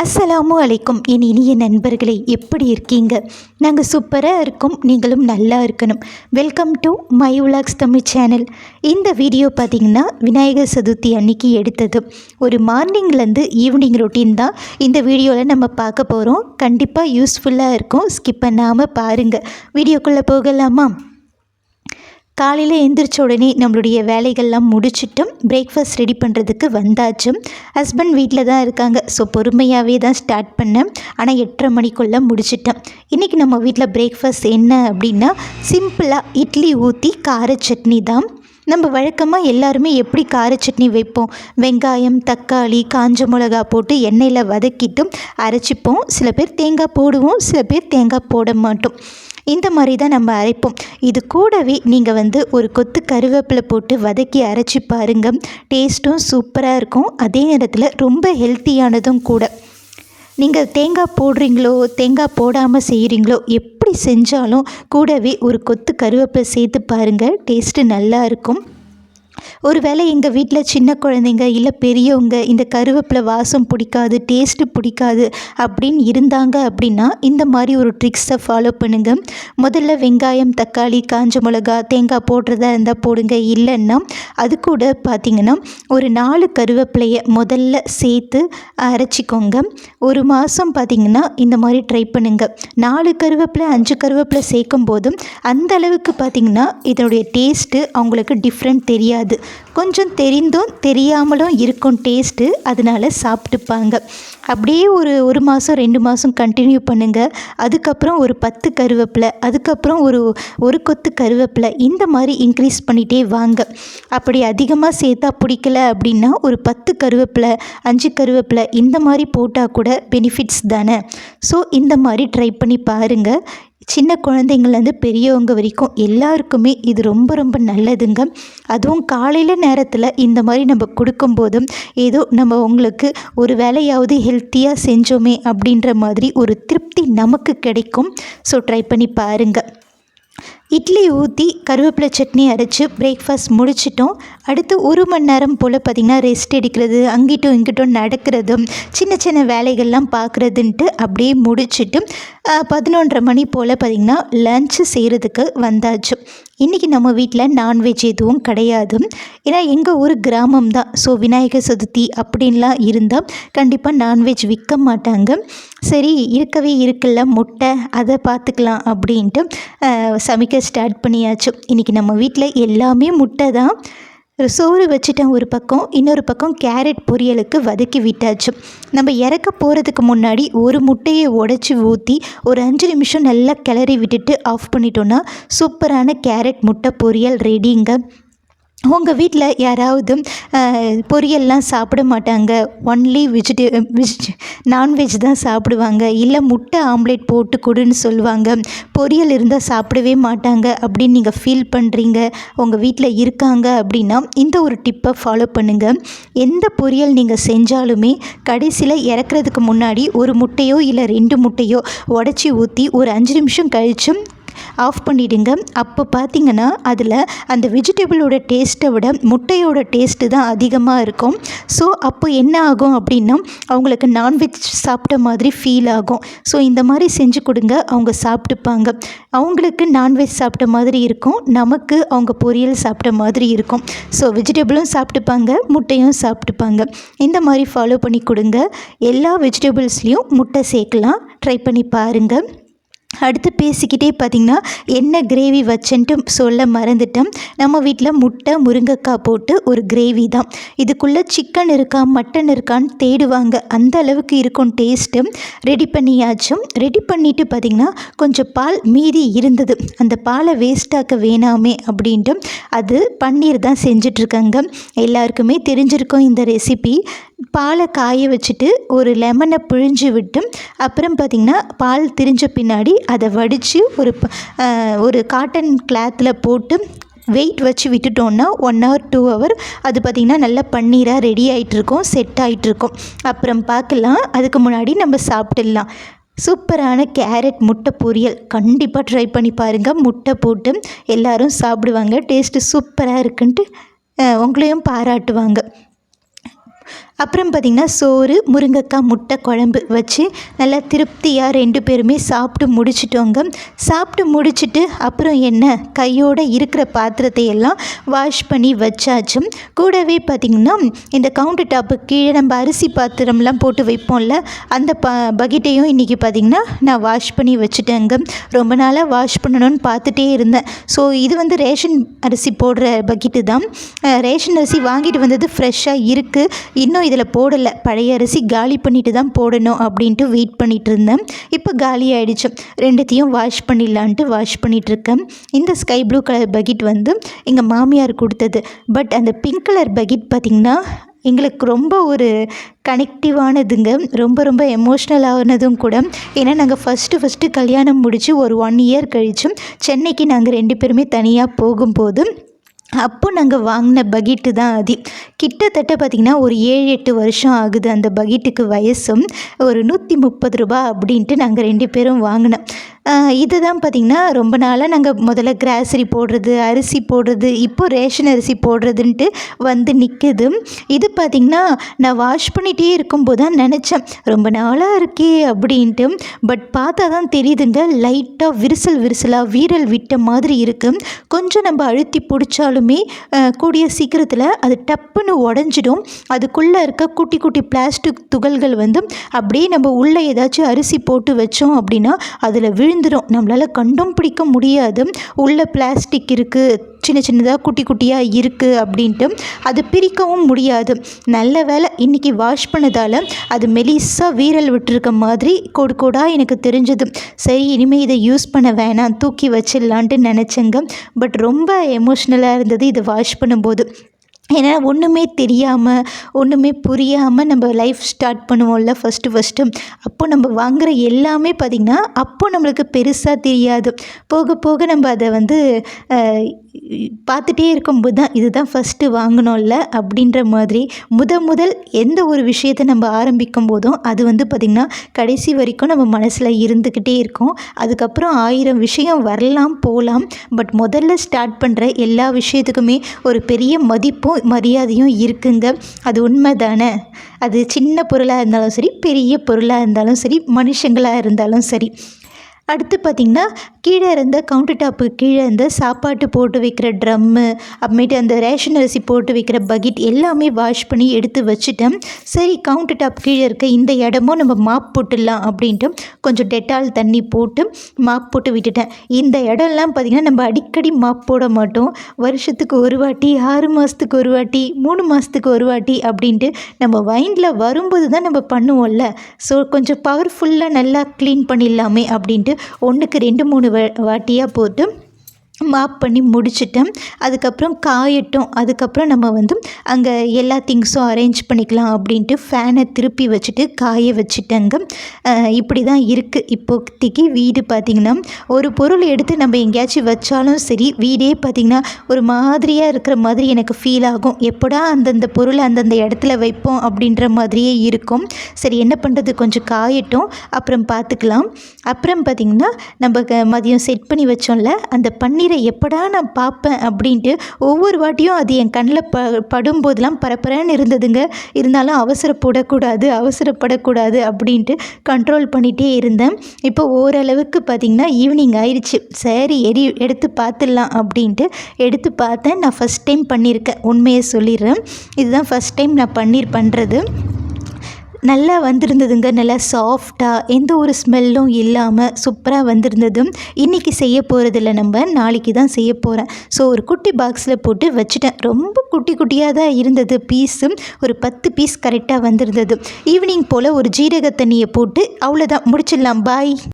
அஸ்ஸலாமு அலைக்கும் என் இனிய நண்பர்களே, எப்படி இருக்கீங்க? நாங்கள் சூப்பராக இருக்கோம். நீங்களும் நல்லா இருக்கணும். Welcome to my vlogs Tamil channel. இந்த வீடியோ பார்த்திங்கன்னா விநாயகர் சதுர்த்தி அன்னைக்கு எடுத்தது. ஒரு மார்னிங்லேருந்து ஈவினிங் ரொட்டீன் தான் இந்த வீடியோவில் நம்ம பார்க்க போகிறோம். கண்டிப்பாக யூஸ்ஃபுல்லாக இருக்கும். ஸ்கிப் பண்ணாமல் பாருங்கள். வீடியோக்குள்ளே போகலாமா? காலையில் எழுந்திரிச்ச உடனே நம்மளுடைய வேலைகள்லாம் முடிச்சிட்டும் பிரேக்ஃபாஸ்ட் ரெடி பண்ணுறதுக்கு வந்தாச்சும். ஹஸ்பண்ட் வீட்டில் தான் இருக்காங்க. ஸோ பொறுமையாகவே தான் ஸ்டார்ட் பண்ணேன். ஆனால் 8:30 மணிக்குள்ளே முடிச்சிட்டேன். இன்றைக்கி நம்ம வீட்டில் பிரேக்ஃபாஸ்ட் என்ன அப்படின்னா, சிம்பிளாக இட்லி ஊற்றி கார சட்னி தான். நம்ம வழக்கமாக எல்லாருமே எப்படி கார சட்னி வைப்போம்? வெங்காயம், தக்காளி, காஞ்ச மிளகா போட்டு எண்ணெயில் வதக்கிட்டும் அரைச்சிப்போம். சில பேர் தேங்காய் போடுவோம், சில பேர் தேங்காய் போட மாட்டோம். இந்த மாதிரி தான் நம்ம அரைப்போம். இது கூடவே நீங்கள் ஒரு கொத்து கருவேப்பிலை போட்டு வதக்கி அரைச்சி பாருங்கள். டேஸ்ட்டும் சூப்பராக இருக்கும். அதே நேரத்தில் ரொம்ப ஹெல்த்தியானதும் கூட. நீங்கள் தேங்காய் போடுறீங்களோ தேங்காய் போடாமல் செய்கிறீங்களோ, எப்படி செஞ்சாலும் கூடவே ஒரு கொத்து கருவேப்பிலை சேர்த்து பாருங்கள். டேஸ்ட்டு நல்லா இருக்கும். ஒருவேளை எங்கள் வீட்டில் சின்ன குழந்தைங்க இல்லை பெரியவங்க இந்த கருவேப்பிலை வாசம் பிடிக்காது, டேஸ்ட்டு பிடிக்காது அப்படின்னு இருந்தாங்க அப்படின்னா இந்த மாதிரி ஒரு ட்ரிக்ஸை ஃபாலோ பண்ணுங்கள். முதல்ல வெங்காயம், தக்காளி, காஞ்ச மிளகா, தேங்காய் போடுறதா இருந்தால் போடுங்க. இல்லைன்னா அது கூட பார்த்திங்கன்னா ஒரு 4 கருவேப்பிலையை முதல்ல சேர்த்து அரைச்சிக்கோங்க. ஒரு மாதம் பார்த்திங்கன்னா இந்த மாதிரி ட்ரை பண்ணுங்கள். 4 கருவேப்பிலை 5 கருவேப்பிலை சேர்க்கும் போதும் அந்த அளவுக்கு பார்த்திங்கன்னா இதனுடைய டேஸ்ட்டு அவங்களுக்கு டிஃப்ரெண்ட் தெரியாது. கொஞ்சம் தெரிந்தும் தெரியாமலும் இருக்கும் டேஸ்ட்டு. அதனால் சாப்பிட்டுப்பாங்க. அப்படியே ஒரு மாதம் 2 மாதம் கண்டினியூ பண்ணுங்கள். அதுக்கப்புறம் ஒரு 10 கருவேப்பிலை, அதுக்கப்புறம் ஒரு கொத்து கருவேப்பிலை, இந்த மாதிரி இன்க்ரீஸ் பண்ணிகிட்டே வாங்க. அப்படி அதிகமாக சேர்த்தா பிடிக்கல அப்படின்னா ஒரு 10 கருவேப்பிலை 5 கருவேப்பிலை இந்த மாதிரி போட்டால் கூட பெனிஃபிட்ஸ் தானே. ஸோ இந்த மாதிரி ட்ரை பண்ணி பாருங்கள். சின்ன குழந்தைங்கள்லேருந்து பெரியவங்க வரைக்கும் எல்லாருக்குமே இது ரொம்ப ரொம்ப நல்லதுங்க. அதுவும் காலையில் நேரத்தில் இந்த மாதிரி நம்ம கொடுக்கும்போதும் ஏதோ நம்ம உங்களுக்கு ஒரு வேலையாவது ஹெல்த்தியாக செஞ்சோமே அப்படின்ற மாதிரி ஒரு திருப்தி நமக்கு கிடைக்கும். ஸோ ட்ரை பண்ணி பாருங்கள். இட்லி ஊற்றி கருவேப்பிலை சட்னி அரைச்சி பிரேக்ஃபாஸ்ட் முடிச்சிட்டோம். அடுத்து 1 மணி நேரம் போல் பார்த்திங்கன்னா ரெஸ்ட் எடுக்கிறது, அங்கிட்டும் இங்கிட்டும் நடக்கிறதும் சின்ன சின்ன வேலைகள்லாம் பார்க்குறதுன்ட்டு அப்படியே முடிச்சுட்டு 11:30 மணி போல் பார்த்திங்கன்னா லன்ச்சு செய்கிறதுக்கு வந்தாச்சு. இன்றைக்கி நம்ம வீட்டில் நான்வெஜ் எதுவும் கிடையாது. ஏன்னா எங்கள் ஊர் கிராமம் தான். ஸோ விநாயகர் சதுர்த்தி அப்படின்லாம் இருந்தால் கண்டிப்பாக நான்வெஜ் விற்க மாட்டாங்க. சரி இருக்கவே இருக்குல்ல முட்டை, அதை பார்த்துக்கலாம் அப்படின்ட்டு சமைக்க ஸ்டார்ட் பண்ணியாச்சு. இன்றைக்கி நம்ம வீட்டில் எல்லாமே முட்டை தான். சோறு வச்சுட்டேன் ஒரு பக்கம், இன்னொரு பக்கம் கேரட் பொரியலுக்கு வதக்கி விட்டாச்சு. நம்ம இறக்க போகிறதுக்கு முன்னாடி ஒரு முட்டையை உடைச்சி ஊற்றி ஒரு 5 நிமிஷம் நல்லா கிளறி விட்டுட்டு ஆஃப் பண்ணிட்டோன்னா சூப்பரான கேரட் முட்டை பொரியல் ரெடிங்க. உங்கள் வீட்டில் யாராவது பொரியல்லாம் சாப்பிட மாட்டாங்க, ஒன்லி நான்வெஜ் தான் சாப்பிடுவாங்க, இல்லை முட்டை ஆம்லேட் போட்டு கொடுன்னு சொல்லுவாங்க, பொரியல் இருந்தால் சாப்பிடவே மாட்டாங்க அப்படின்னு நீங்கள் ஃபீல் பண்ணுறீங்க, உங்கள் வீட்டில் இருக்காங்க அப்படின்னா இந்த ஒரு டிப்பை ஃபாலோ பண்ணுங்கள். எந்த பொரியல் நீங்கள் செஞ்சாலுமே கடைசியில் இறக்குறதுக்கு முன்னாடி ஒரு முட்டையோ இல்லை 2 முட்டையோ உடச்சி ஊற்றி ஒரு 5 நிமிஷம் கழிச்சும் ஆஃப் பண்ணிவிடுங்க. அப்போ பார்த்திங்கன்னா அதில் அந்த வெஜிடபிளோட டேஸ்ட்டை விட முட்டையோட டேஸ்ட்டு தான் அதிகமாக இருக்கும். ஸோ அப்போ என்ன ஆகும் அப்படின்னா அவங்களுக்கு நான்வெஜ் சாப்பிட்ட மாதிரி ஃபீல் ஆகும். ஸோ இந்த மாதிரி செஞ்சு கொடுங்க, அவங்க சாப்பிட்டுப்பாங்க. அவங்களுக்கு நான்வெஜ் சாப்பிட்ட மாதிரி இருக்கும், நமக்கு அவங்க பொரியல் சாப்பிட்ட மாதிரி இருக்கும். ஸோ வெஜிடபிளும் சாப்பிட்டுப்பாங்க, முட்டையும் சாப்பிட்டுப்பாங்க. இந்த மாதிரி ஃபாலோ பண்ணி கொடுங்க. எல்லா வெஜிடபிள்ஸ்லேயும் முட்டை சேர்க்கலாம். ட்ரை பண்ணி பாருங்கள். அடுத்து பேசிக்கிட்டே பார்த்திங்கன்னா என்ன கிரேவி வச்சுன்ட்டு சொல்ல மறந்துட்டேன். நம்ம வீட்டில் முட்டை முருங்கைக்காய் போட்டு ஒரு கிரேவி தான். இதுக்குள்ளே சிக்கன் இருக்கா மட்டன் இருக்கான்னு தேடுவாங்க, அந்த அளவுக்கு இருக்கும் டேஸ்ட்டு. ரெடி பண்ணியாச்சும். ரெடி பண்ணிவிட்டு பார்த்திங்கன்னா கொஞ்சம் பால் மீதி இருந்தது. அந்த பாலை வேஸ்ட்டாக்க வேணாமே அப்படின்ட்டு அது பன்னீர் தான் செஞ்சிட்ருக்காங்க. எல்லாருக்குமே தெரிஞ்சிருக்கும் இந்த ரெசிபி. பாலை காய வச்சுட்டு ஒரு லெமனை பிழிஞ்சு விட்டு அப்புறம் பார்த்திங்கன்னா பால் திரிஞ்ச பின்னாடி அதை வடித்து ஒரு காட்டன் கிளாத்தில் போட்டு வெயிட் வச்சு விட்டுட்டோன்னா 1 hour 2 hour அது பார்த்திங்கன்னா நல்லா பன்னீராக ரெடி ஆகிட்டுருக்கும், செட் ஆகிட்டுருக்கும். அப்புறம் பார்க்கலாம். அதுக்கு முன்னாடி நம்ம சாப்பிட்டுடலாம். சூப்பரான கேரட் முட்டை பொரியல் கண்டிப்பாக ட்ரை பண்ணி பாருங்கள். முட்டை போட்டு எல்லோரும் சாப்பிடுவாங்க. டேஸ்ட்டு சூப்பராக இருக்குன்ட்டு உங்களையும் பாராட்டுவாங்க. அப்புறம் பார்த்திங்கன்னா சோறு, முருங்கைக்காய் முட்டை குழம்பு வச்சு நல்லா திருப்தியாக 2 பேருமே சாப்பிட்டு முடிச்சிட்டோங்க. சாப்பிட்டு முடிச்சுட்டு அப்புறம் என்ன கையோட இருக்கிற பாத்திரத்தை எல்லாம் வாஷ் பண்ணி வச்சாச்சு. கூடவே பார்த்திங்கன்னா இந்த கவுண்டர் டாப்பு கீழே நம்ம அரிசி பாத்திரம்லாம் போட்டு வைப்போம்ல, அந்த பக்கெட்டையும் இன்றைக்கி பார்த்திங்கன்னா நான் வாஷ் பண்ணி வச்சுட்டேங்க. ரொம்ப நாளாக வாஷ் பண்ணணும்னு பார்த்துட்டே இருந்தேன். ஸோ இது வந்து ரேஷன் அரிசி போடுற பக்கெட்டு தான். ரேஷன் அரிசி வாங்கிட்டு வந்தது ஃப்ரெஷ்ஷாக இருக்குது, இன்னும் இதில் போடலை. பழைய அரிசி காலி பண்ணிட்டு தான் போடணும் அப்படின்ட்டு வெயிட் பண்ணிகிட்டு இருந்தேன். இப்போ காலி ஆகிடுச்சு. 2த்தையும் வாஷ் பண்ணிடலான்ட்டு வாஷ் பண்ணிகிட்ருக்கேன். இந்த ஸ்கை ப்ளூ கலர் பக்கெட் வந்து எங்கள் மாமியார் கொடுத்தது. பட் அந்த பிங்க் கலர் பக்கெட் பார்த்திங்கன்னா எங்களுக்கு ரொம்ப ஒரு கனெக்டிவானதுங்க. ரொம்ப ரொம்ப எமோஷ்னலானதும் கூட. ஏன்னா நாங்கள் ஃபஸ்ட்டு கல்யாணம் முடித்து ஒரு 1 இயர் கழித்து சென்னைக்கு நாங்கள் 2 பேருமே தனியாக போகும்போது அப்போ நாங்கள் வாங்கின பக்கெட்டு தான் அது. கிட்டத்தட்ட பார்த்திங்கன்னா ஒரு 7-8 வருஷம் ஆகுது அந்த பக்கெட்டுக்கு வயசும். ஒரு 130 ரூபா அப்படின்ட்டு நாங்கள் 2 பேரும் வாங்கினோம். இது தான் பார்த்திங்கன்னா ரொம்ப நாளாக நாங்கள் முதல்ல கிராசரி போடுறது, அரிசி போடுறது, இப்போ ரேஷன் அரிசி போடுறதுன்ட்டு வந்து நிற்குது. இது பார்த்திங்கன்னா நான் வாஷ் பண்ணிகிட்டே இருக்கும்போது தான் நினச்சேன் ரொம்ப நாளாக இருக்கே அப்படின்ட்டு. பட் பார்த்தா தான் தெரியுதுங்க, லைட்டாக விரிசலாக வீரல் விட்ட மாதிரி இருக்குது. கொஞ்சம் நம்ம அழுத்தி பிடிச்சாலுமே கூடிய சீக்கிரத்தில் அது டப்புன்னு உடஞ்சிடும். அதுக்குள்ளே இருக்க குட்டி குட்டி பிளாஸ்டிக் துகள்கள் வந்து அப்படியே நம்ம உள்ளே ஏதாச்சும் அரிசி போட்டு வச்சோம் அப்படின்னா அதில் விழுந்துடும். நம்மளால் கண்டும் பிடிக்க முடியாது. உள்ள பிளாஸ்டிக் இருக்குது, சின்னதாக குட்டி குட்டியாக இருக்குது அப்படின்ட்டு அது பிரிக்கவும் முடியாது. நல்ல வேலை இன்றைக்கி வாஷ் பண்ணதால் அது மெலிசாக வீரல் விட்டுருக்க மாதிரி கோடாக எனக்கு தெரிஞ்சது. சரி இனிமேல் இதை யூஸ் பண்ண வேணாம், தூக்கி வச்சிடலான்ட்டு நினச்சேங்க. பட் ரொம்ப எமோஷ்னலாக இருந்தது இதை வாஷ் பண்ணும்போது. ஏன்னா ஒன்றுமே தெரியாமல் ஒன்றுமே புரியாமல் நம்ம லைஃப் ஸ்டார்ட் பண்ணுவோம்ல ஃபஸ்ட்டு. அப்போ நம்ம வாங்குகிற எல்லாமே பார்த்திங்கன்னா அப்போ நம்மளுக்கு பெருசாக தெரியாது. போக போக நம்ம அதை வந்து பார்த்துட்டே இருக்கும்போது தான் இதுதான் ஃபஸ்ட்டு வாங்கினோம்ல அப்படின்ற மாதிரி முதல் எந்த ஒரு விஷயத்தை நம்ம ஆரம்பிக்கும் போதும் அது வந்து பார்த்திங்கன்னா கடைசி வரைக்கும் நம்ம மனசில் இருந்துக்கிட்டே இருக்கும். அதுக்கப்புறம் 1000 விஷயம் வரலாம் போகலாம். பட் முதல்ல ஸ்டார்ட் பண்ணுற எல்லா விஷயத்துக்குமே ஒரு பெரிய மதிப்பும் மரியாதையும் இருக்குங்க. அது உண்மை தானே? அது சின்ன பொருளாக இருந்தாலும் சரி, பெரிய பொருளாக இருந்தாலும் சரி, மனுஷங்களாக இருந்தாலும் சரி. அடுத்து பார்த்திங்கன்னா கீழே இருந்த கவுண்டர் டாப்புக்கு கீழே இருந்த சாப்பாட்டு போட்டு வைக்கிற ட்ரம்மு, அப்புறமேட்டு அந்த ரேஷன் அரிசி போட்டு வைக்கிற பக்கெட் எல்லாமே வாஷ் பண்ணி எடுத்து வச்சுட்டேன். சரி கவுண்டர் டாப் கீழே இருக்க இந்த இடமும் நம்ம மாப் போட்டுடலாம் அப்படின்ட்டு கொஞ்சம் டெட்டால் தண்ணி போட்டு மாப் போட்டு விட்டுட்டேன். இந்த இடம்லாம் பார்த்திங்கன்னா நம்ம அடிக்கடி மாப் போட மாட்டோம். வருஷத்துக்கு ஒரு வாட்டி, 6 மாதத்துக்கு ஒரு வாட்டி, 3 மாதத்துக்கு ஒரு வாட்டி அப்படின்ட்டு நம்ம மைண்டில் வரும்போது தான் நம்ம பண்ணுவோம்ல. ஸோ கொஞ்சம் பவர்ஃபுல்லாக நல்லா க்ளீன் பண்ணிடலாமே அப்படின்ட்டு 1க்கு 2-3 வாட்டியாக போட்டு மாப் பண்ணி முடிச்சிட்டேன். அதுக்கப்புறம் காயட்டும், அதுக்கப்புறம் நம்ம வந்து அங்கே எல்லா திங்ஸும் அரேஞ்ச் பண்ணிக்கலாம் அப்படின்ட்டு ஃபேனை திருப்பி வச்சுட்டு காய வச்சுட்டேங்க. இப்படி தான் இருக்குது இப்போதைக்கு வீடு. பார்த்திங்கன்னா ஒரு பொருள் எடுத்து நம்ம எங்கேயாச்சும் வச்சாலும் சரி வீடே பார்த்திங்கன்னா ஒரு மாதிரியாக இருக்கிற மாதிரி எனக்கு ஃபீல் ஆகும். எப்படா அந்தந்த பொருளை அந்தந்த இடத்துல வைப்போம் அப்படின்ற மாதிரியே இருக்கும். சரி என்ன பண்ணுறது, கொஞ்சம் காயட்டும் அப்புறம் பார்த்துக்கலாம். அப்புறம் பார்த்திங்கன்னா நம்ம மதியம் செட் பண்ணி வச்சோம்ல அந்த பன்னீர் எப்படா நான் பார்ப்பேன் அப்படின்ட்டு ஒவ்வொரு வாட்டியும் அது என் கண்ணில் படும்போதெல்லாம் பரபரன்னு இருந்ததுங்க. இருந்தாலும் அவசரப்படக்கூடாது அப்படின்ட்டு கண்ட்ரோல் பண்ணிகிட்டே இருந்தேன். இப்போ ஓரளவுக்கு பார்த்திங்கன்னா ஈவினிங் ஆயிடுச்சு. சரி எடுத்து பார்த்துடலாம் அப்படின்ட்டு எடுத்து பார்த்தேன். நான் ஃபஸ்ட் டைம் பண்ணியிருக்கேன், உண்மையை சொல்லிடுறேன். இதுதான் ஃபஸ்ட் டைம் நான் பன்னீர் பண்ணுறது. நல்லா வந்திருந்ததுங்க. நல்லா சாஃப்டாக எந்த ஒரு ஸ்மெல்லும் இல்லாமல் சூப்பராக வந்திருந்தது. இன்றைக்கி செய்ய போகிறதில்ல, நம்ம நாளைக்கு தான் செய்ய போகிறேன். ஸோ ஒரு குட்டி பாக்ஸில் போட்டு வச்சுட்டேன். ரொம்ப குட்டியாக தான் இருந்தது பீஸு. ஒரு 10 பீஸ் கரெக்டாக வந்திருந்தது. ஈவினிங் போல் ஒரு ஜீரக தண்ணியை போட்டு அவ்வளோதான் முடிச்சிடலாம். பாய்.